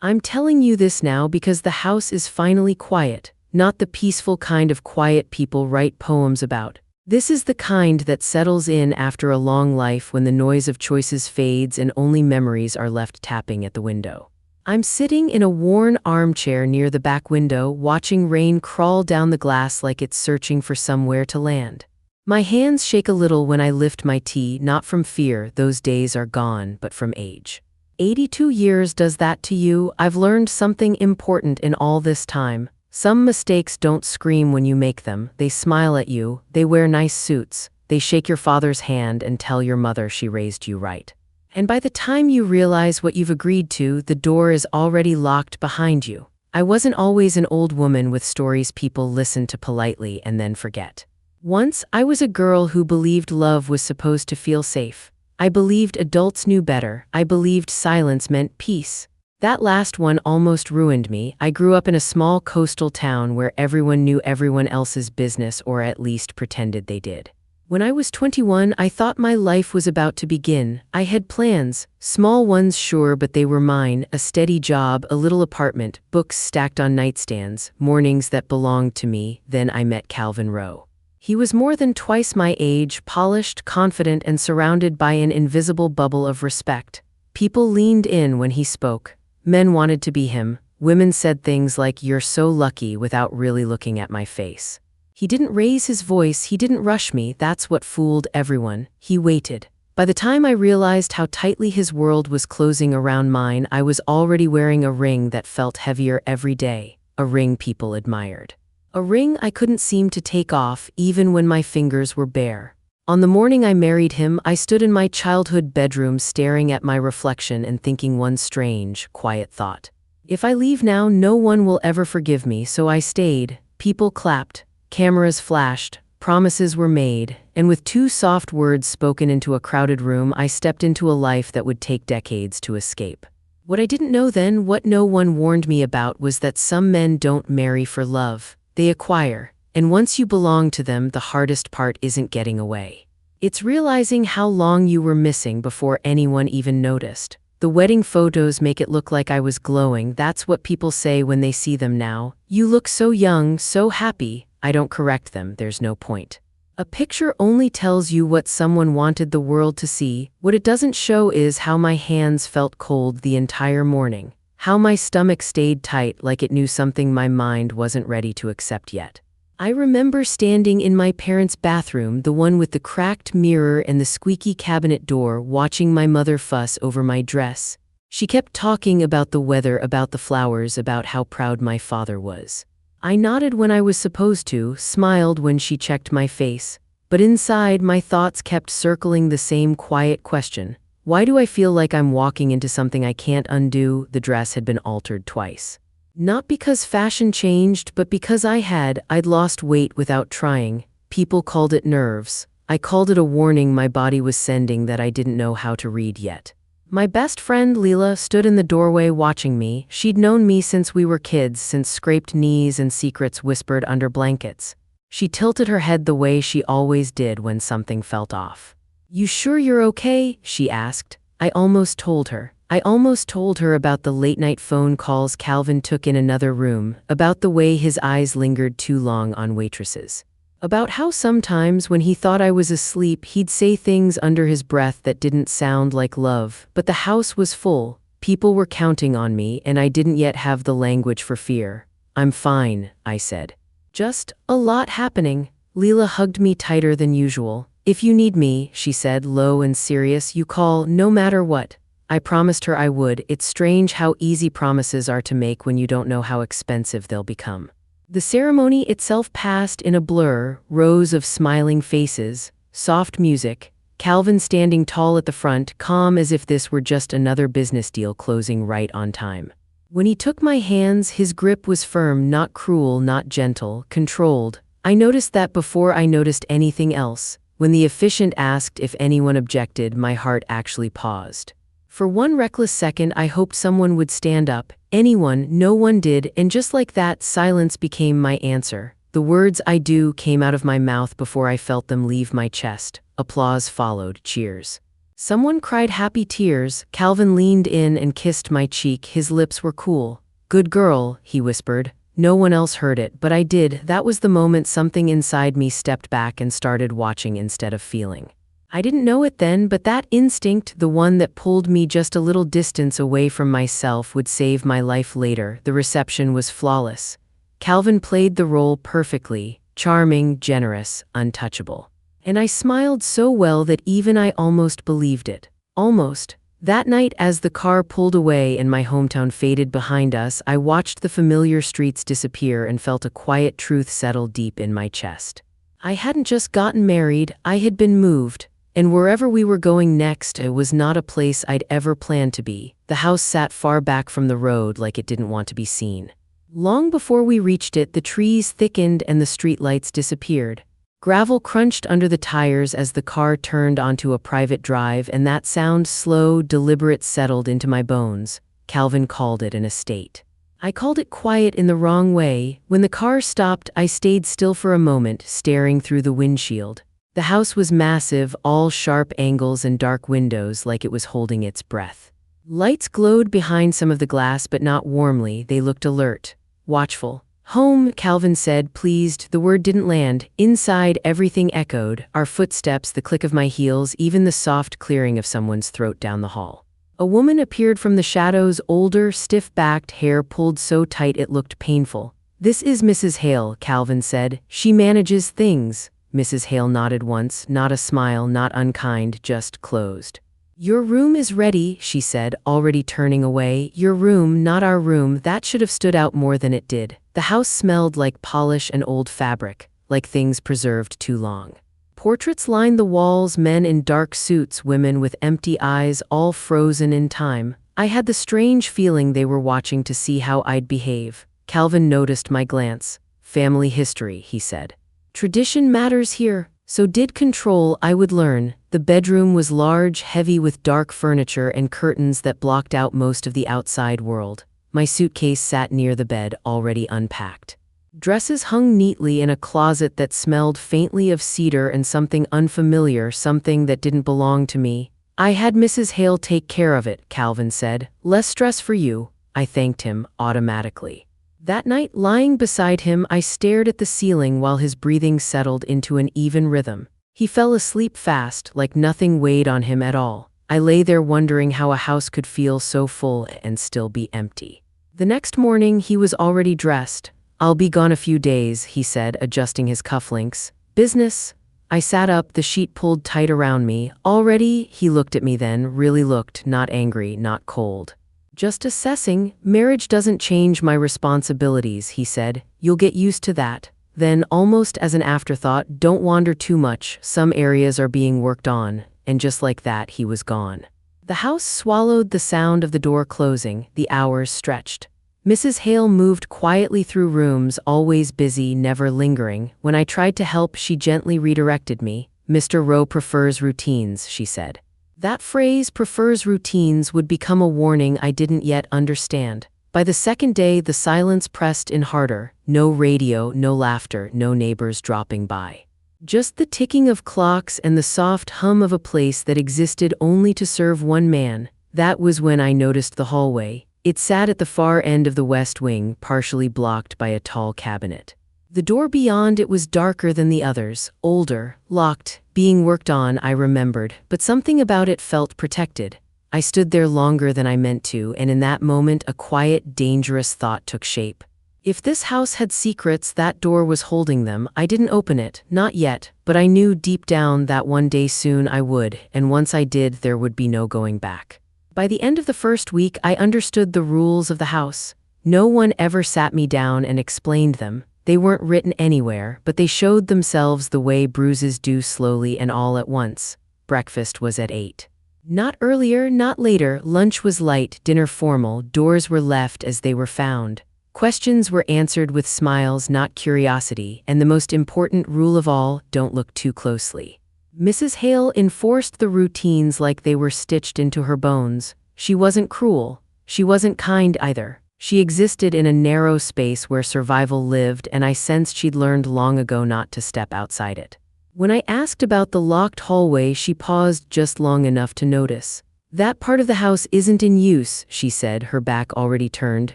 I'm telling you this now because the house is finally quiet, not the peaceful kind of quiet people write poems about. This is the kind that settles in after a long life when the noise of choices fades and only memories are left tapping at the window. I'm sitting in a worn armchair near the back window, watching rain crawl down the glass like it's searching for somewhere to land. My hands shake a little when I lift my tea, not from fear, those days are gone, but from age. 82 years does that to you. I've learned something important in all this time. Some mistakes don't scream when you make them, they smile at you, they wear nice suits, they shake your father's hand and tell your mother she raised you right. And by the time you realize what you've agreed to, the door is already locked behind you. I wasn't always an old woman with stories people listen to politely and then forget. Once, I was a girl who believed love was supposed to feel safe. I believed adults knew better. I believed silence meant peace. That last one almost ruined me. I grew up in a small coastal town where everyone knew everyone else's business, or at least pretended they did. When I was 21, I thought my life was about to begin. I had plans, small ones sure, but they were mine, a steady job, a little apartment, books stacked on nightstands, mornings that belonged to me. Then I met Calvin Rowe. He was more than twice my age, polished, confident, and surrounded by an invisible bubble of respect. People leaned in when he spoke. Men wanted to be him. Women said things like, "You're so lucky," without really looking at my face. He didn't raise his voice, he didn't rush me. That's what fooled everyone. He waited. By the time I realized how tightly his world was closing around mine, I was already wearing a ring that felt heavier every day. A ring people admired. A ring I couldn't seem to take off, even when my fingers were bare. On the morning I married him, I stood in my childhood bedroom staring at my reflection and thinking one strange, quiet thought. If I leave now, no one will ever forgive me, so I stayed. People clapped, cameras flashed, promises were made, and with 2 soft words spoken into a crowded room, I stepped into a life that would take decades to escape. What I didn't know then, what no one warned me about, was that some men don't marry for love. They acquire, and once you belong to them, the hardest part isn't getting away. It's realizing how long you were missing before anyone even noticed. The wedding photos make it look like I was glowing. That's what people say when they see them now. "You look so young, so happy." I don't correct them, there's no point. A picture only tells you what someone wanted the world to see. What it doesn't show is how my hands felt cold the entire morning. How my stomach stayed tight like it knew something my mind wasn't ready to accept yet. I remember standing in my parents' bathroom, the one with the cracked mirror and the squeaky cabinet door, watching my mother fuss over my dress. She kept talking about the weather, about the flowers, about how proud my father was. I nodded when I was supposed to, smiled when she checked my face, but inside my thoughts kept circling the same quiet question. Why do I feel like I'm walking into something I can't undo? The dress had been altered twice. Not because fashion changed, but because I'd lost weight without trying. People called it nerves. I called it a warning my body was sending that I didn't know how to read yet. My best friend Leela stood in the doorway watching me. She'd known me since we were kids, since scraped knees and secrets whispered under blankets. She tilted her head the way she always did when something felt off. "You sure you're okay?" she asked. I almost told her about the late-night phone calls Calvin took in another room, about the way his eyes lingered too long on waitresses, about how sometimes when he thought I was asleep, he'd say things under his breath that didn't sound like love. But the house was full, people were counting on me, and I didn't yet have the language for fear. "I'm fine," I said. "Just a lot happening." Leela hugged me tighter than usual. "If you need me," she said, low and serious, "you call, no matter what." I promised her I would. It's strange how easy promises are to make when you don't know how expensive they'll become. The ceremony itself passed in a blur, rows of smiling faces, soft music, Calvin standing tall at the front, calm as if this were just another business deal closing right on time. When he took my hands, his grip was firm, not cruel, not gentle, controlled. I noticed that before I noticed anything else. When the officiant asked if anyone objected, my heart actually paused. For one reckless second, I hoped someone would stand up. Anyone, no one did, and just like that, silence became my answer. The words "I do" came out of my mouth before I felt them leave my chest. Applause followed, cheers. Someone cried happy tears. Calvin leaned in and kissed my cheek. His lips were cool. "Good girl," he whispered. No one else heard it, but I did. That was the moment something inside me stepped back and started watching instead of feeling. I didn't know it then, but that instinct, the one that pulled me just a little distance away from myself, would save my life later. The reception was flawless. Calvin played the role perfectly, charming, generous, untouchable. And I smiled so well that even I almost believed it. Almost. That night, as the car pulled away and my hometown faded behind us, I watched the familiar streets disappear and felt a quiet truth settle deep in my chest. I hadn't just gotten married, I had been moved. And wherever we were going next, it was not a place I'd ever planned to be. The house sat far back from the road, like it didn't want to be seen. Long before we reached it, the trees thickened and the streetlights disappeared. Gravel crunched under the tires as the car turned onto a private drive, and that sound, slow, deliberate, settled into my bones. Calvin called it an estate. I called it quiet in the wrong way. When the car stopped, I stayed still for a moment, staring through the windshield. The house was massive, all sharp angles and dark windows, like it was holding its breath. Lights glowed behind some of the glass, but not warmly. They looked alert, watchful. "Home," Calvin said, pleased. The word didn't land. Inside, everything echoed. Our footsteps, the click of my heels, even the soft clearing of someone's throat down the hall. A woman appeared from the shadows, older, stiff-backed, hair pulled so tight it looked painful. "This is Mrs. Hale," Calvin said. "She manages things." Mrs. Hale nodded once, not a smile, not unkind, just closed. "Your room is ready," she said, already turning away. "Your room, not our room." That should have stood out more than it did. The house smelled like polish and old fabric, like things preserved too long. Portraits lined the walls, men in dark suits, women with empty eyes, all frozen in time. I had the strange feeling they were watching to see how I'd behave. Calvin noticed my glance. "Family history," he said. "Tradition matters here." So did control, I would learn. The bedroom was large, heavy with dark furniture and curtains that blocked out most of the outside world. My suitcase sat near the bed, already unpacked. Dresses hung neatly in a closet that smelled faintly of cedar and something unfamiliar, something that didn't belong to me. "I had Mrs. Hale take care of it," Calvin said. "Less stress for you." I thanked him, automatically. That night, lying beside him, I stared at the ceiling while his breathing settled into an even rhythm. He fell asleep fast, like nothing weighed on him at all. I lay there wondering how a house could feel so full and still be empty. The next morning, he was already dressed. "I'll be gone a few days," he said, adjusting his cufflinks. "Business?" I sat up, the sheet pulled tight around me. "Already?" He looked at me then, really looked, not angry, not cold. "Just assessing. Marriage doesn't change my responsibilities," he said. "You'll get used to that." Then, almost as an afterthought, "Don't wander too much. Some areas are being worked on." And just like that, he was gone. The house swallowed the sound of the door closing. The hours stretched. Mrs. Hale moved quietly through rooms, always busy, never lingering. When I tried to help, she gently redirected me. "Mr. Rowe prefers routines," she said. That phrase, "prefers routines," would become a warning I didn't yet understand. By the second day, the silence pressed in harder. No radio, no laughter, no neighbors dropping by. Just the ticking of clocks and the soft hum of a place that existed only to serve one man. That was when I noticed the hallway. It sat at the far end of the west wing, partially blocked by a tall cabinet. The door beyond it was darker than the others, older, locked, being worked on, I remembered, but something about it felt protected. I stood there longer than I meant to, and in that moment a quiet, dangerous thought took shape. If this house had secrets, that door was holding them. I didn't open it, not yet, but I knew deep down that one day soon I would, and once I did, there would be no going back. By the end of the first week, I understood the rules of the house. No one ever sat me down and explained them. They weren't written anywhere, but they showed themselves the way bruises do, slowly and all at once. Breakfast was at 8. Not earlier, not later. Lunch was light, dinner formal. Doors were left as they were found. Questions were answered with smiles, not curiosity. And the most important rule of all, don't look too closely. Mrs. Hale enforced the routines like they were stitched into her bones. She wasn't cruel. She wasn't kind either. She existed in a narrow space where survival lived, and I sensed she'd learned long ago not to step outside it. When I asked about the locked hallway, she paused just long enough to notice. That part of the house isn't in use, she said, her back already turned.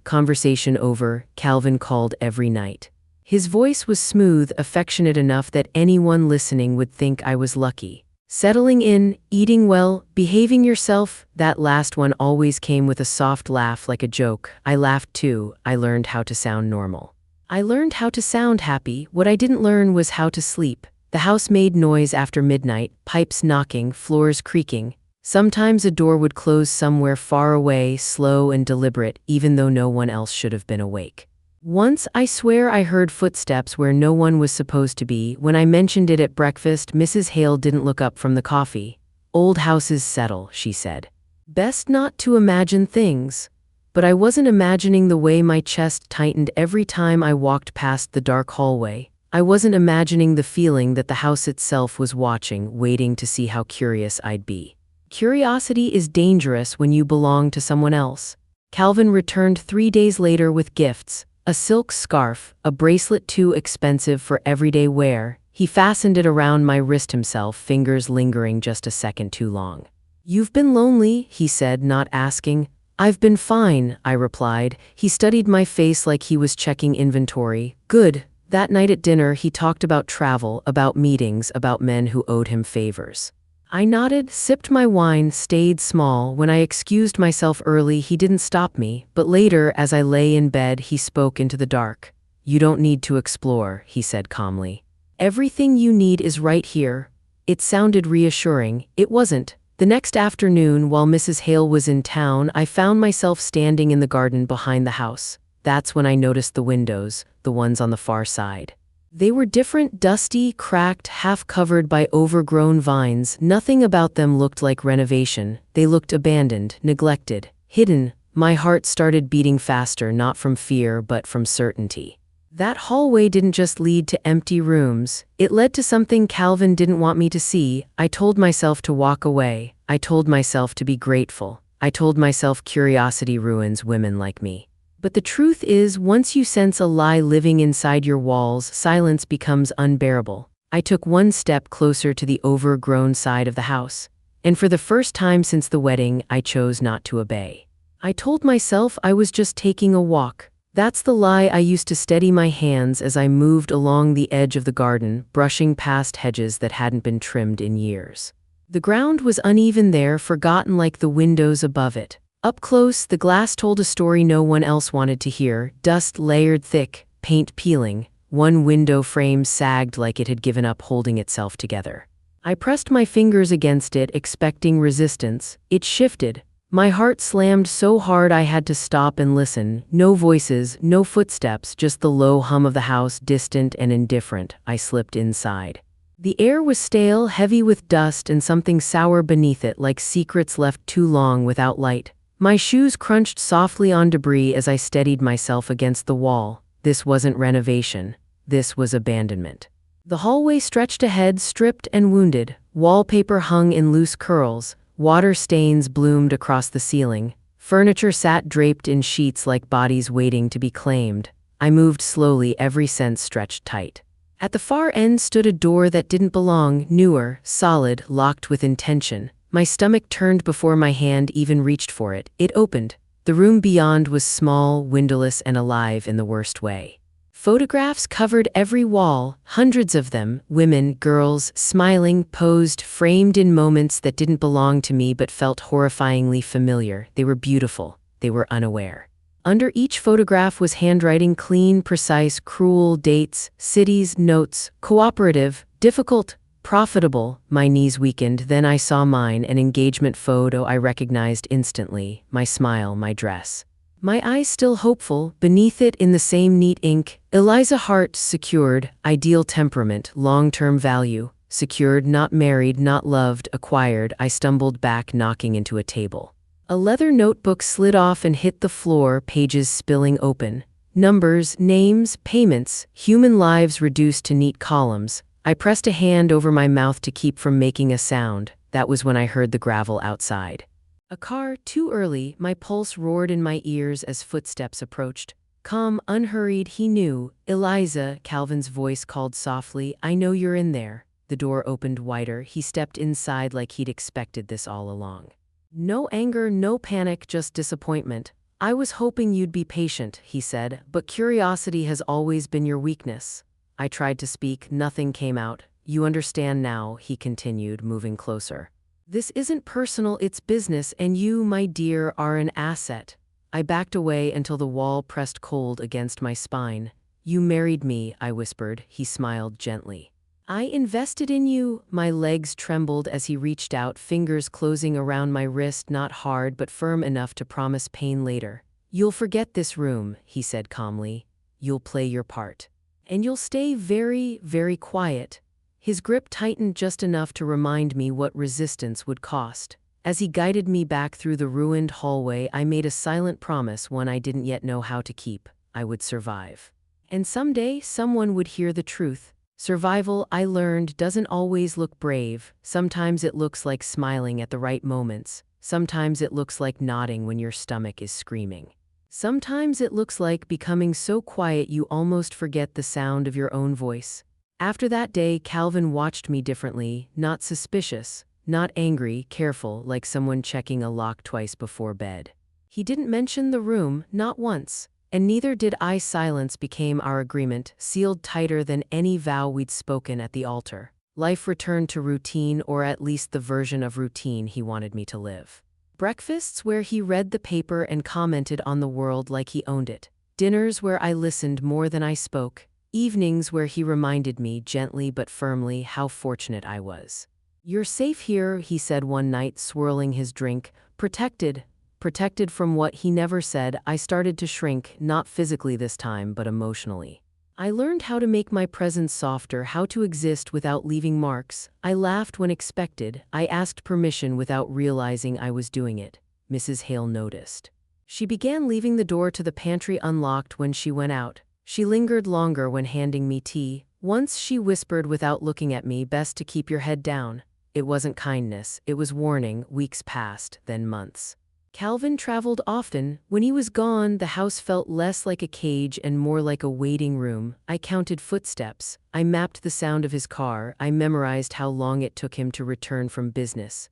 Conversation over, Calvin called every night. His voice was smooth, affectionate enough that anyone listening would think I was lucky. Settling in, eating well, behaving yourself, that last one always came with a soft laugh like a joke. I laughed too. I learned how to sound normal. I learned how to sound happy. What I didn't learn was how to sleep. The house made noise after midnight, pipes knocking, floors creaking. Sometimes a door would close somewhere far away, slow and deliberate, even though no one else should have been awake. Once, I swear I heard footsteps where no one was supposed to be. When I mentioned it at breakfast, Mrs. Hale didn't look up from the coffee. Old houses settle, she said. Best not to imagine things. But I wasn't imagining the way my chest tightened every time I walked past the dark hallway. I wasn't imagining the feeling that the house itself was watching, waiting to see how curious I'd be. Curiosity is dangerous when you belong to someone else. Calvin returned 3 days later with gifts. A silk scarf, a bracelet too expensive for everyday wear. He fastened it around my wrist himself, fingers lingering just a second too long. "You've been lonely," he said, not asking. "I've been fine," I replied. He studied my face like he was checking inventory. "Good." That night at dinner, he talked about travel, about meetings, about men who owed him favors. I nodded, sipped my wine, stayed small. When I excused myself early, he didn't stop me, but later, as I lay in bed, he spoke into the dark. "You don't need to explore," he said calmly. "Everything you need is right here." It sounded reassuring. It wasn't. The next afternoon, while Mrs. Hale was in town, I found myself standing in the garden behind the house. That's when I noticed the windows, the ones on the far side. They were different, dusty, cracked, half-covered by overgrown vines. Nothing about them looked like renovation. They looked abandoned, neglected, hidden. My heart started beating faster, not from fear, but from certainty. That hallway didn't just lead to empty rooms. It led to something Calvin didn't want me to see. I told myself to walk away. I told myself to be grateful. I told myself curiosity ruins women like me. But the truth is, once you sense a lie living inside your walls, silence becomes unbearable. I took one step closer to the overgrown side of the house. And for the first time since the wedding, I chose not to obey. I told myself I was just taking a walk. That's the lie I used to steady my hands as I moved along the edge of the garden, brushing past hedges that hadn't been trimmed in years. The ground was uneven there, forgotten like the windows above it. Up close, the glass told a story no one else wanted to hear. Dust layered thick, paint peeling. One window frame sagged like it had given up holding itself together. I pressed my fingers against it, expecting resistance. It shifted. My heart slammed so hard I had to stop and listen. No voices, no footsteps, just the low hum of the house, distant and indifferent. I slipped inside. The air was stale, heavy with dust, and something sour beneath it, like secrets left too long without light. My shoes crunched softly on debris as I steadied myself against the wall. This wasn't renovation. This was abandonment. The hallway stretched ahead, stripped and wounded. Wallpaper hung in loose curls. Water stains bloomed across the ceiling. Furniture sat draped in sheets like bodies waiting to be claimed. I moved slowly, every sense stretched tight. At the far end stood a door that didn't belong, newer, solid, locked with intention. My stomach turned before my hand even reached for it. It opened. The room beyond was small, windowless, and alive in the worst way. Photographs covered every wall, hundreds of them, women, girls, smiling, posed, framed in moments that didn't belong to me but felt horrifyingly familiar. They were beautiful. They were unaware. Under each photograph was handwriting, clean, precise, cruel, dates, cities, notes, cooperative, difficult, profitable. My knees weakened. Then I saw mine, an engagement photo I recognized instantly. My smile, my dress. My eyes still hopeful. Beneath it, in the same neat ink, Eliza Hart, secured, ideal temperament, long-term value. Secured, not married, not loved, acquired. I stumbled back, knocking into a table. A leather notebook slid off and hit the floor, pages spilling open. Numbers, names, payments, human lives reduced to neat columns. I pressed a hand over my mouth to keep from making a sound. That was when I heard the gravel outside. A car, too early. My pulse roared in my ears as footsteps approached. Calm, unhurried, he knew. "Eliza," Calvin's voice called softly, "I know you're in there." The door opened wider. He stepped inside like he'd expected this all along. No anger, no panic, just disappointment. "I was hoping you'd be patient," he said, "but curiosity has always been your weakness." I tried to speak, nothing came out. "You understand now," he continued, moving closer. "This isn't personal, it's business, and you, my dear, are an asset." I backed away until the wall pressed cold against my spine. "You married me," I whispered. He smiled gently. "I invested in you." My legs trembled as he reached out, fingers closing around my wrist, not hard but firm enough to promise pain later. "You'll forget this room," he said calmly. "You'll play your part. And you'll stay very, very quiet." His grip tightened just enough to remind me what resistance would cost. As he guided me back through the ruined hallway, I made a silent promise, one I didn't yet know how to keep. I would survive. And someday, someone would hear the truth. Survival, I learned, doesn't always look brave. Sometimes it looks like smiling at the right moments. Sometimes it looks like nodding when your stomach is screaming. Sometimes it looks like becoming so quiet you almost forget the sound of your own voice. After that day, Calvin watched me differently, not suspicious, not angry, careful, like someone checking a lock twice before bed. He didn't mention the room, not once. And neither did I. Silence became our agreement, sealed tighter than any vow we'd spoken at the altar. Life returned to routine, or at least the version of routine he wanted me to live. Breakfasts where he read the paper and commented on the world like he owned it. Dinners where I listened more than I spoke. Evenings where he reminded me, gently but firmly, how fortunate I was. "You're safe here," he said one night, swirling his drink. Protected from what he never said. I started to shrink, not physically this time, but emotionally. I learned how to make my presence softer, how to exist without leaving marks. I laughed when expected. I asked permission without realizing I was doing it. Mrs. Hale noticed. She began leaving the door to the pantry unlocked when she went out. She lingered longer when handing me tea. Once she whispered without looking at me, "Best to keep your head down." It wasn't kindness, it was warning. Weeks passed, then months. Calvin traveled often. When he was gone, the house felt less like a cage and more like a waiting room. I counted footsteps. I mapped the sound of his car. I memorized how long it took him to return from business.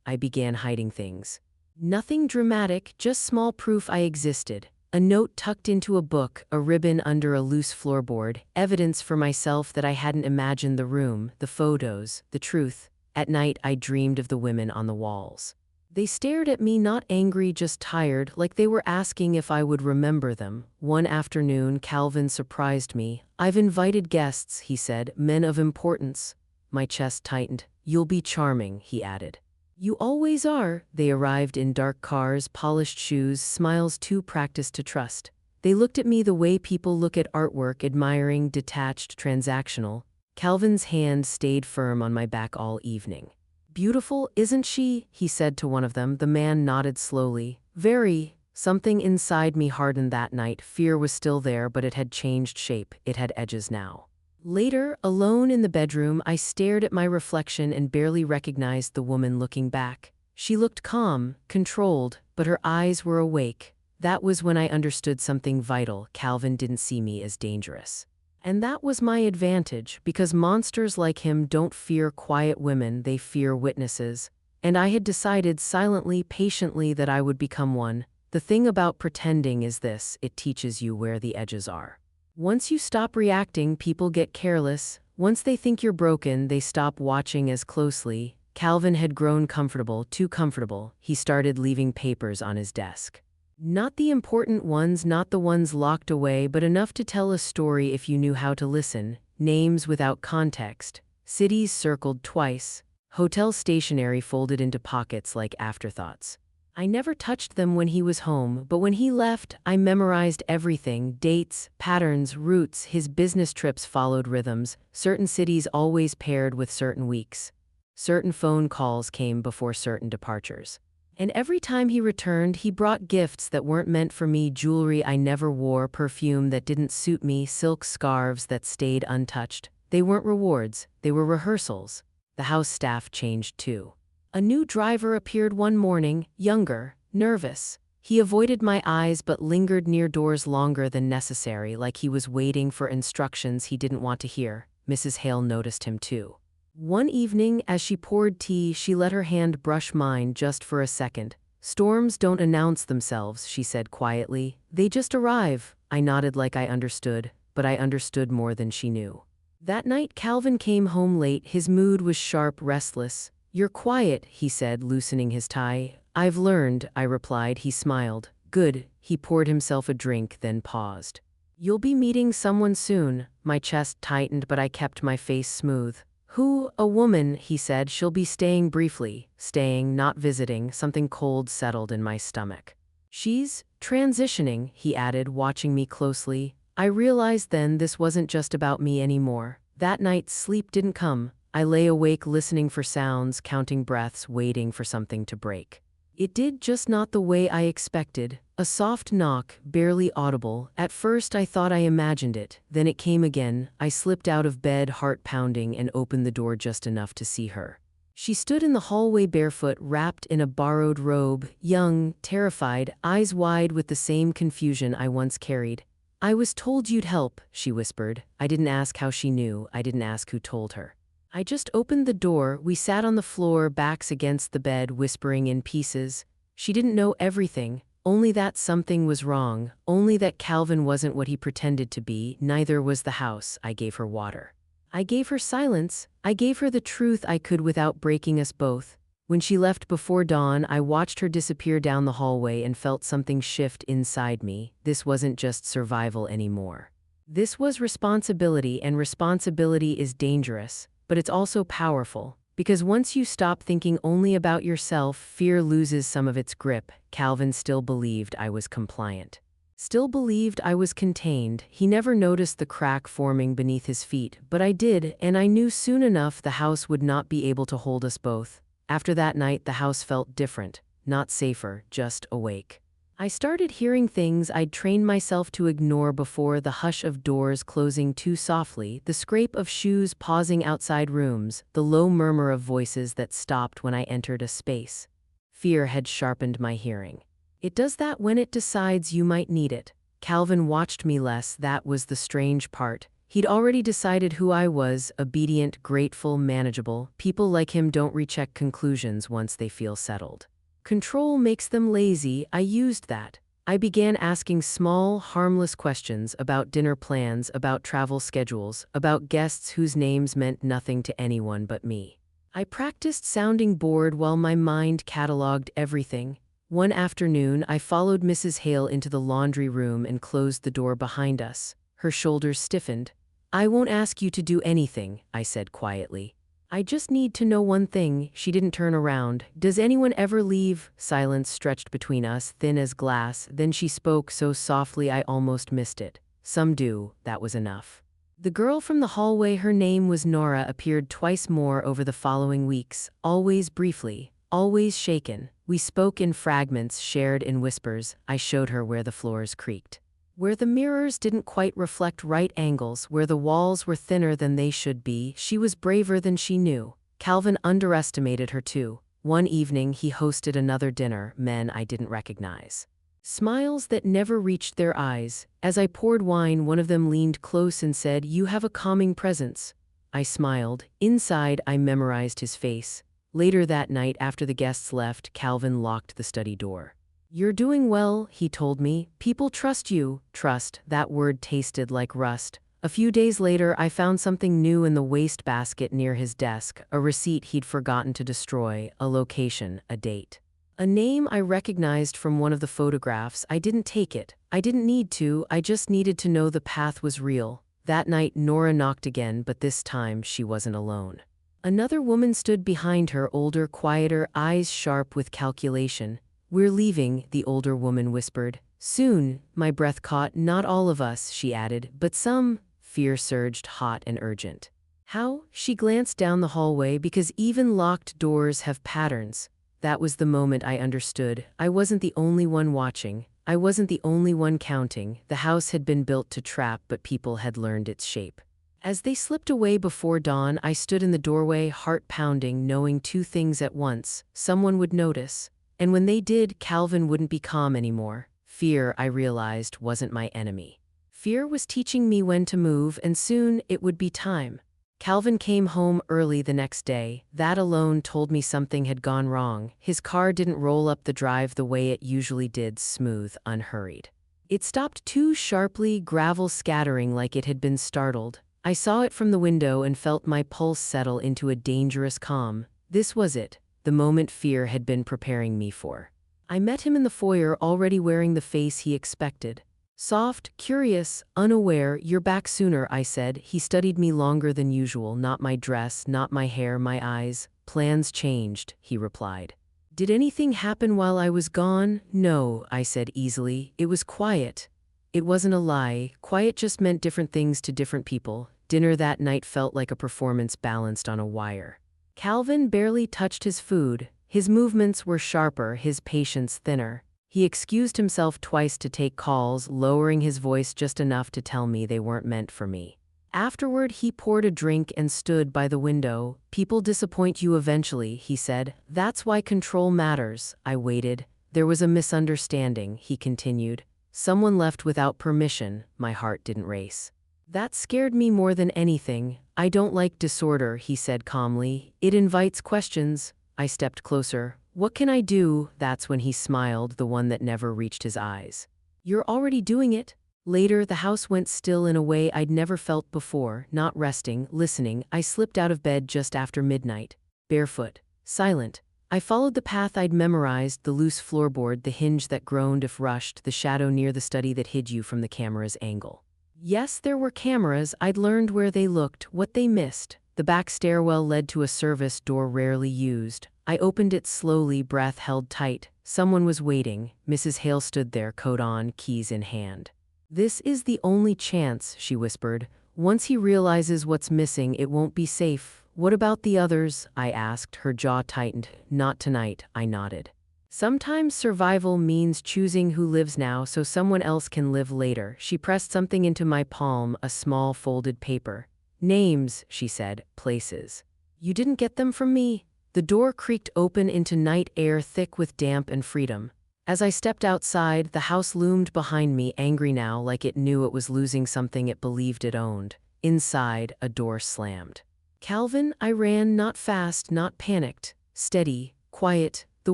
I began hiding things. Nothing dramatic, just small proof I existed. A note tucked into a book, a ribbon under a loose floorboard, evidence for myself that I hadn't imagined the room, the photos, the truth. At night, I dreamed of the women on the walls. They stared at me, not angry, just tired, like they were asking if I would remember them. One afternoon, Calvin surprised me. "I've invited guests," he said, "men of importance." My chest tightened. "You'll be charming," he added. "You always are." They arrived in dark cars, polished shoes, smiles too practiced to trust. They looked at me the way people look at artwork, admiring, detached, transactional. Calvin's hand stayed firm on my back all evening. "Beautiful, isn't she?" he said to one of them. The man nodded slowly. "Very." Something inside me hardened that night. Fear was still there, but it had changed shape. It had edges now. Later, alone in the bedroom, I stared at my reflection and barely recognized the woman looking back. She looked calm, controlled, but her eyes were awake. That was when I understood something vital. Calvin didn't see me as dangerous. And that was my advantage, because monsters like him don't fear quiet women, they fear witnesses. And I had decided silently, patiently, that I would become one. The thing about pretending is this: it teaches you where the edges are. Once you stop reacting, people get careless. Once they think you're broken, they stop watching as closely. Calvin had grown comfortable, too comfortable. He started leaving papers on his desk. Not the important ones, not the ones locked away, but enough to tell a story if you knew how to listen. Names without context. Cities circled twice. Hotel stationery folded into pockets like afterthoughts. I never touched them when he was home, but when he left, I memorized everything: dates, patterns, routes. His business trips followed rhythms. Certain cities always paired with certain weeks. Certain phone calls came before certain departures. And every time he returned, he brought gifts that weren't meant for me: jewelry I never wore, perfume that didn't suit me, silk scarves that stayed untouched. They weren't rewards, they were rehearsals. The house staff changed too. A new driver appeared one morning, younger, nervous. He avoided my eyes but lingered near doors longer than necessary, like he was waiting for instructions he didn't want to hear. Mrs. Hale noticed him too. One evening, as she poured tea, she let her hand brush mine just for a second. "Storms don't announce themselves," she said quietly. "They just arrive." I nodded like I understood, but I understood more than she knew. That night, Calvin came home late. His mood was sharp, restless. "You're quiet," he said, loosening his tie. "I've learned," I replied. He smiled. "Good." He poured himself a drink, then paused. "You'll be meeting someone soon." My chest tightened, but I kept my face smooth. "Who?" "A woman," he said. "She'll be staying briefly." Staying, not visiting. Something cold settled in my stomach. "She's transitioning," he added, watching me closely. I realized then this wasn't just about me anymore. That night, sleep didn't come. I lay awake listening for sounds, counting breaths, waiting for something to break. It did, just not the way I expected. A soft knock, barely audible. At first I thought I imagined it. Then it came again. I slipped out of bed, heart pounding, and opened the door just enough to see her. She stood in the hallway barefoot, wrapped in a borrowed robe, young, terrified, eyes wide with the same confusion I once carried. "I was told you'd help," she whispered. I didn't ask how she knew. I didn't ask who told her. I just opened the door. We sat on the floor, backs against the bed, whispering in pieces. She didn't know everything, only that something was wrong, only that Calvin wasn't what he pretended to be. Neither was the house. I gave her water. I gave her silence. I gave her the truth I could without breaking us both. When she left before dawn, I watched her disappear down the hallway and felt something shift inside me. This wasn't just survival anymore. This was responsibility, and responsibility is dangerous. But it's also powerful, because once you stop thinking only about yourself, fear loses some of its grip. Calvin still believed I was compliant. Still believed I was contained. He never noticed the crack forming beneath his feet, but I did, and I knew soon enough the house would not be able to hold us both. After that night, the house felt different, not safer, just awake. I started hearing things I'd trained myself to ignore before: the hush of doors closing too softly, the scrape of shoes pausing outside rooms, the low murmur of voices that stopped when I entered a space. Fear had sharpened my hearing. It does that when it decides you might need it. Calvin watched me less. That was the strange part. He'd already decided who I was: obedient, grateful, manageable. People like him don't recheck conclusions once they feel settled. Control makes them lazy. I used that. I began asking small, harmless questions about dinner plans, about travel schedules, about guests whose names meant nothing to anyone but me. I practiced sounding bored while my mind cataloged everything. One afternoon, I followed Mrs. Hale into the laundry room and closed the door behind us. Her shoulders stiffened. "I won't ask you to do anything," I said quietly. "I just need to know one thing." She didn't turn around. "Does anyone ever leave?" Silence stretched between us, thin as glass. Then she spoke so softly I almost missed it. "Some do." That was enough. The girl from the hallway, her name was Nora, appeared twice more over the following weeks, always briefly, always shaken. We spoke in fragments, shared in whispers. I showed her where the floors creaked, where the mirrors didn't quite reflect right angles, where the walls were thinner than they should be. She was braver than she knew. Calvin underestimated her too. One evening, he hosted another dinner, men I didn't recognize. Smiles that never reached their eyes. As I poured wine, one of them leaned close and said, "You have a calming presence." I smiled. Inside, I memorized his face. Later that night, after the guests left, Calvin locked the study door. "You're doing well," he told me. "People trust you." Trust, that word tasted like rust. A few days later, I found something new in the wastebasket near his desk, a receipt he'd forgotten to destroy, a location, a date. A name I recognized from one of the photographs. I didn't take it. I didn't need to. I just needed to know the path was real. That night, Nora knocked again, but this time she wasn't alone. Another woman stood behind her, older, quieter, eyes sharp with calculation. "We're leaving," the older woman whispered. "Soon." My breath caught. "Not all of us," she added, "but some." Fear surged, hot and urgent. "How?" She glanced down the hallway. "Because even locked doors have patterns." That was the moment I understood. I wasn't the only one watching. I wasn't the only one counting. The house had been built to trap, but people had learned its shape. As they slipped away before dawn, I stood in the doorway, heart pounding, knowing two things at once. Someone would notice. And when they did, Calvin wouldn't be calm anymore. Fear, I realized, wasn't my enemy. Fear was teaching me when to move, and soon it would be time. Calvin came home early the next day. That alone told me something had gone wrong. His car didn't roll up the drive the way it usually did, smooth, unhurried. It stopped too sharply, gravel scattering like it had been startled. I saw it from the window and felt my pulse settle into a dangerous calm. This was it, the moment fear had been preparing me for. I met him in the foyer, already wearing the face he expected. Soft, curious, unaware. "You're back sooner," I said. He studied me longer than usual. "Not my dress, not my hair, my eyes. Plans changed," he replied. "Did anything happen while I was gone?" "No," I said easily. "It was quiet." It wasn't a lie. Quiet just meant different things to different people. Dinner that night felt like a performance balanced on a wire. Calvin barely touched his food. His movements were sharper, his patience thinner. He excused himself twice to take calls, lowering his voice just enough to tell me they weren't meant for me. Afterward, he poured a drink and stood by the window. "People disappoint you eventually," he said. "That's why control matters." I waited. "There was a misunderstanding," he continued. "Someone left without permission." My heart didn't race. "That scared me more than anything." "I don't like disorder," he said calmly. "It invites questions." I stepped closer. "What can I do?" That's when he smiled, the one that never reached his eyes. "You're already doing it." Later, the house went still in a way I'd never felt before, not resting, listening. I slipped out of bed just after midnight, barefoot, silent. I followed the path I'd memorized, the loose floorboard, the hinge that groaned if rushed, the shadow near the study that hid you from the camera's angle. Yes, there were cameras. I'd learned where they looked, what they missed. The back stairwell led to a service door rarely used. I opened it slowly, breath held tight. Someone was waiting. Mrs. Hale stood there, coat on, keys in hand. "This is the only chance," she whispered. "Once he realizes what's missing, it won't be safe." "What about the others?" I asked. Her jaw tightened. "Not tonight," I nodded. "Sometimes survival means choosing who lives now so someone else can live later." She pressed something into my palm, a small folded paper. "Names," she said, "places. You didn't get them from me." The door creaked open into night air thick with damp and freedom. As I stepped outside, the house loomed behind me, angry now, like it knew it was losing something it believed it owned. Inside, a door slammed. "Calvin," I ran, not fast, not panicked. Steady, quiet, the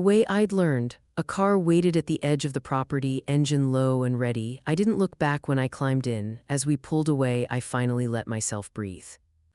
way I'd learned. A car waited at the edge of the property, engine low and ready. I didn't look back when I climbed in. As we pulled away, I finally let myself breathe.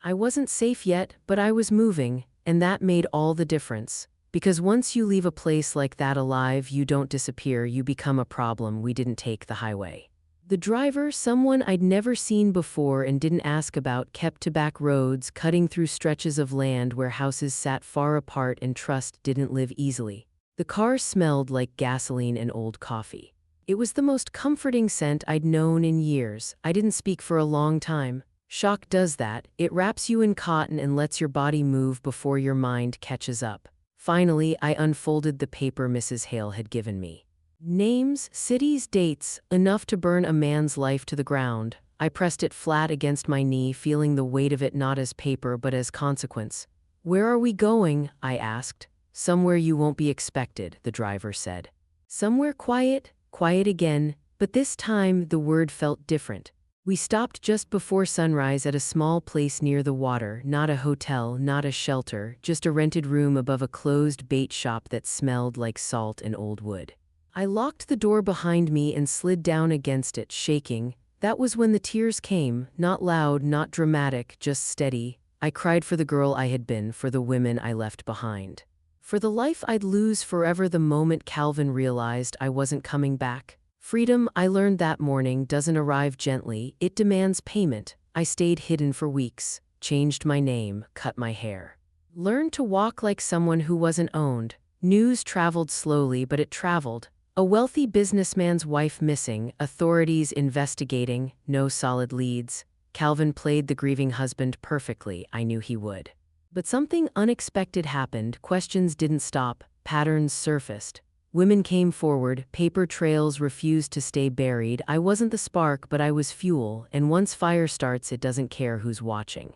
I wasn't safe yet, but I was moving, and that made all the difference. Because once you leave a place like that alive, you don't disappear, you become a problem. We didn't take the highway. The driver, someone I'd never seen before and didn't ask about, kept to back roads, cutting through stretches of land where houses sat far apart and trust didn't live easily. The car smelled like gasoline and old coffee. It was the most comforting scent I'd known in years. I didn't speak for a long time. Shock does that. It wraps you in cotton and lets your body move before your mind catches up. Finally, I unfolded the paper Mrs. Hale had given me. Names, cities, dates, enough to burn a man's life to the ground. I pressed it flat against my knee, feeling the weight of it not as paper but as consequence. "Where are we going?" I asked. "Somewhere you won't be expected," the driver said. Somewhere quiet, quiet again, but this time the word felt different. We stopped just before sunrise at a small place near the water, not a hotel, not a shelter, just a rented room above a closed bait shop that smelled like salt and old wood. I locked the door behind me and slid down against it, shaking. That was when the tears came, not loud, not dramatic, just steady. I cried for the girl I had been, for the women I left behind. For the life I'd lose forever the moment Calvin realized I wasn't coming back. Freedom, I learned that morning, doesn't arrive gently, it demands payment. I stayed hidden for weeks, changed my name, cut my hair. Learned to walk like someone who wasn't owned. News traveled slowly, but it traveled. A wealthy businessman's wife missing, authorities investigating, no solid leads. Calvin played the grieving husband perfectly, I knew he would. But something unexpected happened, questions didn't stop, patterns surfaced. Women came forward, paper trails refused to stay buried. I wasn't the spark, but I was fuel, and once fire starts, it doesn't care who's watching.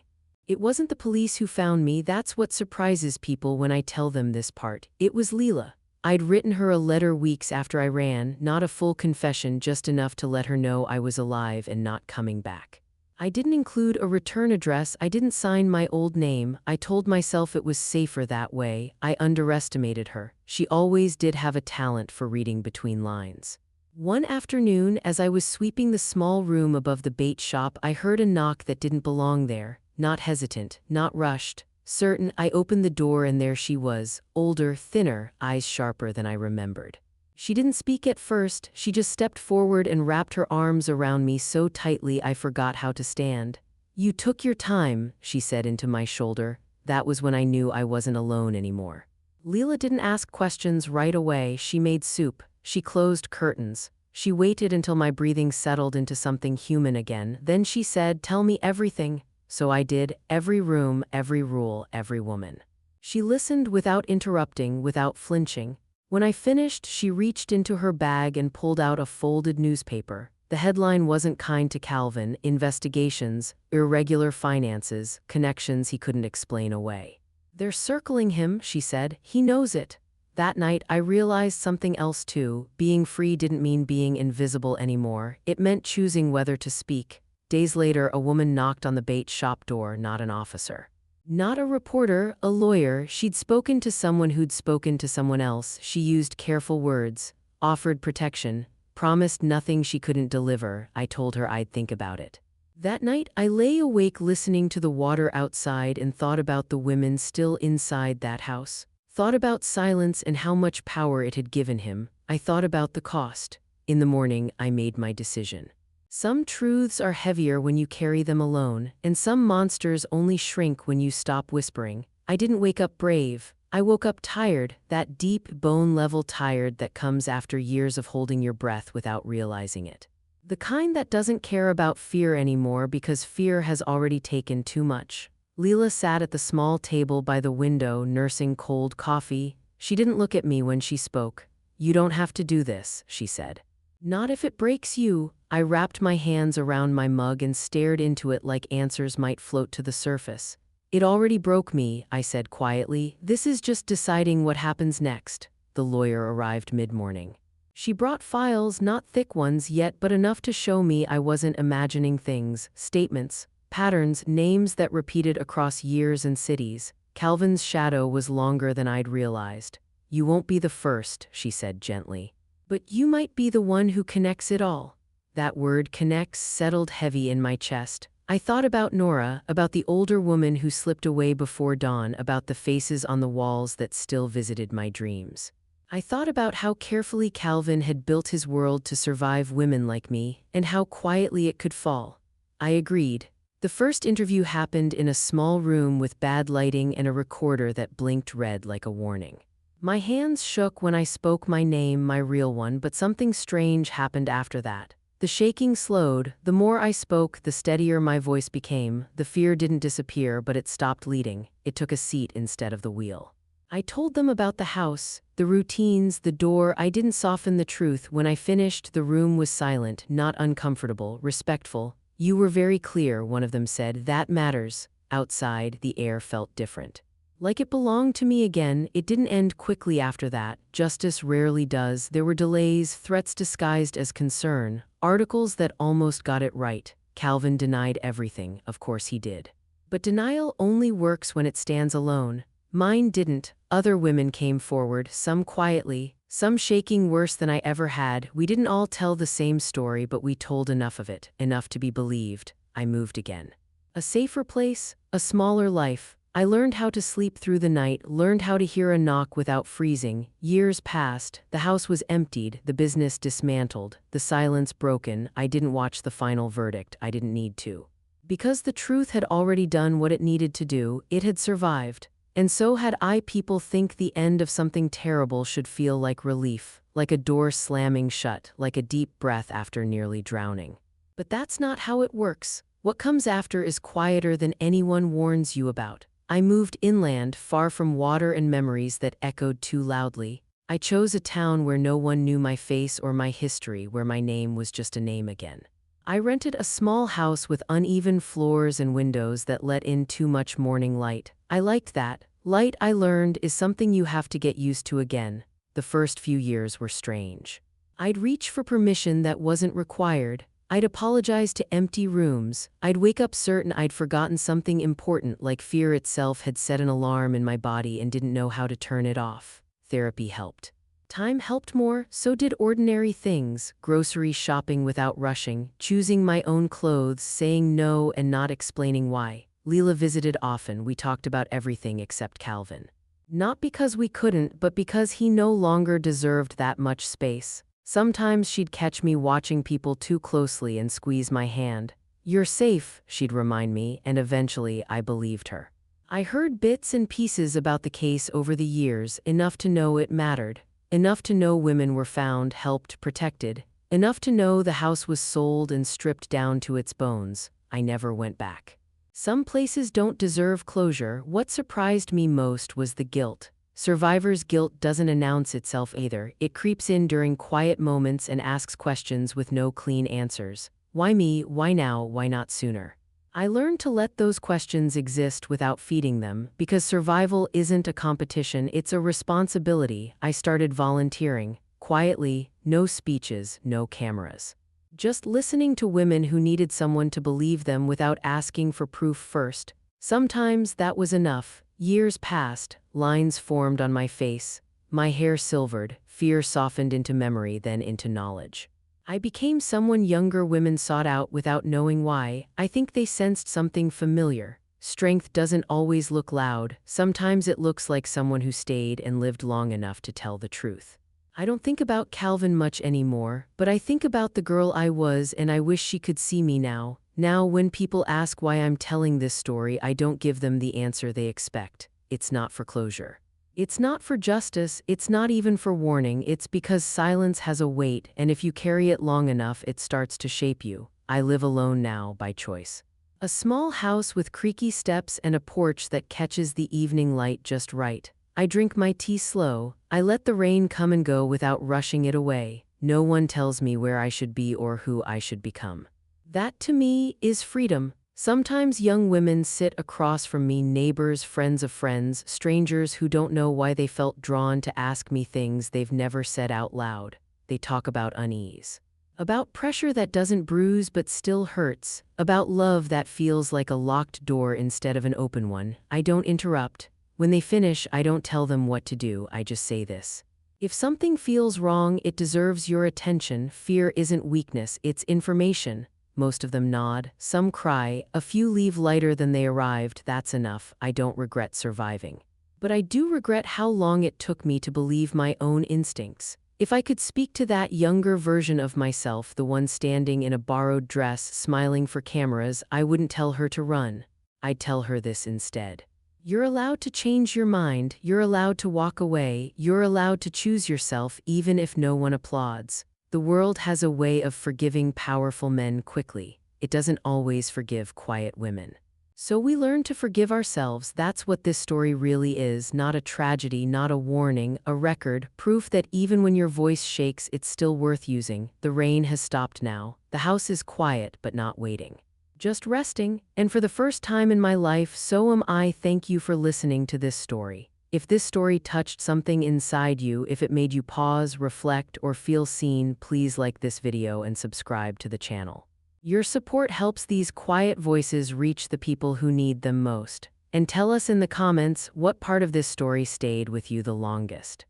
It wasn't the police who found me. That's what surprises people when I tell them this part. It was Leela. I'd written her a letter weeks after I ran, not a full confession, just enough to let her know I was alive and not coming back. I didn't include a return address, I didn't sign my old name, I told myself it was safer that way. I underestimated her. She always did have a talent for reading between lines. One afternoon, as I was sweeping the small room above the bait shop, I heard a knock that didn't belong there. Not hesitant, not rushed. Certain, I opened the door and there she was, older, thinner, eyes sharper than I remembered. She didn't speak at first, she just stepped forward and wrapped her arms around me so tightly I forgot how to stand. "You took your time," she said into my shoulder. That was when I knew I wasn't alone anymore. Leela didn't ask questions right away. She made soup. She closed curtains. She waited until my breathing settled into something human again. Then she said, "Tell me everything." So I did, every room, every rule, every woman. She listened without interrupting, without flinching. When I finished, she reached into her bag and pulled out a folded newspaper. The headline wasn't kind to Calvin: investigations, irregular finances, connections he couldn't explain away. "They're circling him," she said. "He knows it." That night, I realized something else too. Being free didn't mean being invisible anymore. It meant choosing whether to speak. Days later, a woman knocked on the bait shop door, not an officer. Not a reporter, a lawyer. She'd spoken to someone who'd spoken to someone else. She used careful words, offered protection, promised nothing she couldn't deliver. I told her I'd think about it. That night, I lay awake listening to the water outside and thought about the women still inside that house. Thought about silence and how much power it had given him. I thought about the cost. In the morning, I made my decision. Some truths are heavier when you carry them alone, and some monsters only shrink when you stop whispering. I didn't wake up brave. I woke up tired, that deep, bone-level tired that comes after years of holding your breath without realizing it. The kind that doesn't care about fear anymore because fear has already taken too much. Leela sat at the small table by the window, nursing cold coffee. She didn't look at me when she spoke. "You don't have to do this," she said. "Not if it breaks you." I wrapped my hands around my mug and stared into it like answers might float to the surface. "It already broke me," I said quietly. "This is just deciding what happens next." The lawyer arrived mid-morning. She brought files, not thick ones yet, but enough to show me I wasn't imagining things. Statements, patterns, names that repeated across years and cities. Calvin's shadow was longer than I'd realized. "You won't be the first," she said gently. "But you might be the one who connects it all." That word, connects, settled heavy in my chest. I thought about Nora, about the older woman who slipped away before dawn, about the faces on the walls that still visited my dreams. I thought about how carefully Calvin had built his world to survive women like me, and how quietly it could fall. I agreed. The first interview happened in a small room with bad lighting and a recorder that blinked red like a warning. My hands shook when I spoke my name, my real one, but something strange happened after that. The shaking slowed. The more I spoke, the steadier my voice became. The fear didn't disappear, but it stopped leading. It took a seat instead of the wheel. I told them about the house, the routines, the door. I didn't soften the truth. When I finished, the room was silent, not uncomfortable, respectful. "You were very clear," one of them said. "That matters." Outside, the air felt different. Like it belonged to me again. It didn't end quickly after that. Justice rarely does. There were delays, threats disguised as concern, articles that almost got it right. Calvin denied everything. Of course he did. But denial only works when it stands alone. Mine didn't. Other women came forward, some quietly, some shaking worse than I ever had. We didn't all tell the same story, but we told enough of it, enough to be believed. I moved again. A safer place, a smaller life. I learned how to sleep through the night, learned how to hear a knock without freezing. Years passed. The house was emptied, the business dismantled, the silence broken. I didn't watch the final verdict. I didn't need to. Because the truth had already done what it needed to do, it had survived. And so had I. People think the end of something terrible should feel like relief, like a door slamming shut, like a deep breath after nearly drowning. But that's not how it works. What comes after is quieter than anyone warns you about. I moved inland, far from water and memories that echoed too loudly. I chose a town where no one knew my face or my history, where my name was just a name again. I rented a small house with uneven floors and windows that let in too much morning light. I liked that. Light, I learned, is something you have to get used to again. The first few years were strange. I'd reach for permission that wasn't required. I'd apologize to empty rooms. I'd wake up certain I'd forgotten something important, like fear itself had set an alarm in my body and didn't know how to turn it off. Therapy helped. Time helped more, so did ordinary things, grocery shopping without rushing, choosing my own clothes, saying no and not explaining why. Leela visited often. We talked about everything except Calvin. Not because we couldn't, but because he no longer deserved that much space. Sometimes she'd catch me watching people too closely and squeeze my hand. "You're safe," she'd remind me, and eventually I believed her. I heard bits and pieces about the case over the years, enough to know it mattered. Enough to know women were found, helped, protected. Enough to know the house was sold and stripped down to its bones. I never went back. Some places don't deserve closure. What surprised me most was the guilt. Survivor's guilt doesn't announce itself either. It creeps in during quiet moments and asks questions with no clean answers. Why me? Why now? Why not sooner? I learned to let those questions exist without feeding them, because survival isn't a competition, it's a responsibility. I started volunteering, quietly, no speeches, no cameras. Just listening to women who needed someone to believe them without asking for proof first. Sometimes that was enough. Years passed, lines formed on my face, my hair silvered, fear softened into memory, then into knowledge. I became someone younger women sought out without knowing why. I think they sensed something familiar. Strength doesn't always look loud. Sometimes it looks like someone who stayed and lived long enough to tell the truth. I don't think about Calvin much anymore, but I think about the girl I was, and I wish she could see me now. Now, when people ask why I'm telling this story, I don't give them the answer they expect. It's not for closure. It's not for justice, it's not even for warning, it's because silence has a weight, and if you carry it long enough, it starts to shape you. I live alone now, by choice. A small house with creaky steps and a porch that catches the evening light just right. I drink my tea slow. I let the rain come and go without rushing it away. No one tells me where I should be or who I should become. That, to me, is freedom. Sometimes young women sit across from me, neighbors, friends of friends, strangers who don't know why they felt drawn to ask me things they've never said out loud. They talk about unease. About pressure that doesn't bruise but still hurts. About love that feels like a locked door instead of an open one. I don't interrupt. When they finish, I don't tell them what to do, I just say this. If something feels wrong, it deserves your attention. Fear isn't weakness, it's information. Most of them nod, some cry, a few leave lighter than they arrived. That's enough. I don't regret surviving. But I do regret how long it took me to believe my own instincts. If I could speak to that younger version of myself, the one standing in a borrowed dress, smiling for cameras, I wouldn't tell her to run. I'd tell her this instead. You're allowed to change your mind, you're allowed to walk away, you're allowed to choose yourself even if no one applauds. The world has a way of forgiving powerful men quickly. It doesn't always forgive quiet women. So we learn to forgive ourselves. That's what this story really is, not a tragedy, not a warning, a record, proof that even when your voice shakes, it's still worth using. The rain has stopped now. The house is quiet, but not waiting. Just resting, and for the first time in my life, so am I. Thank you for listening to this story. If this story touched something inside you, if it made you pause, reflect, or feel seen, please like this video and subscribe to the channel. Your support helps these quiet voices reach the people who need them most. And tell us in the comments what part of this story stayed with you the longest.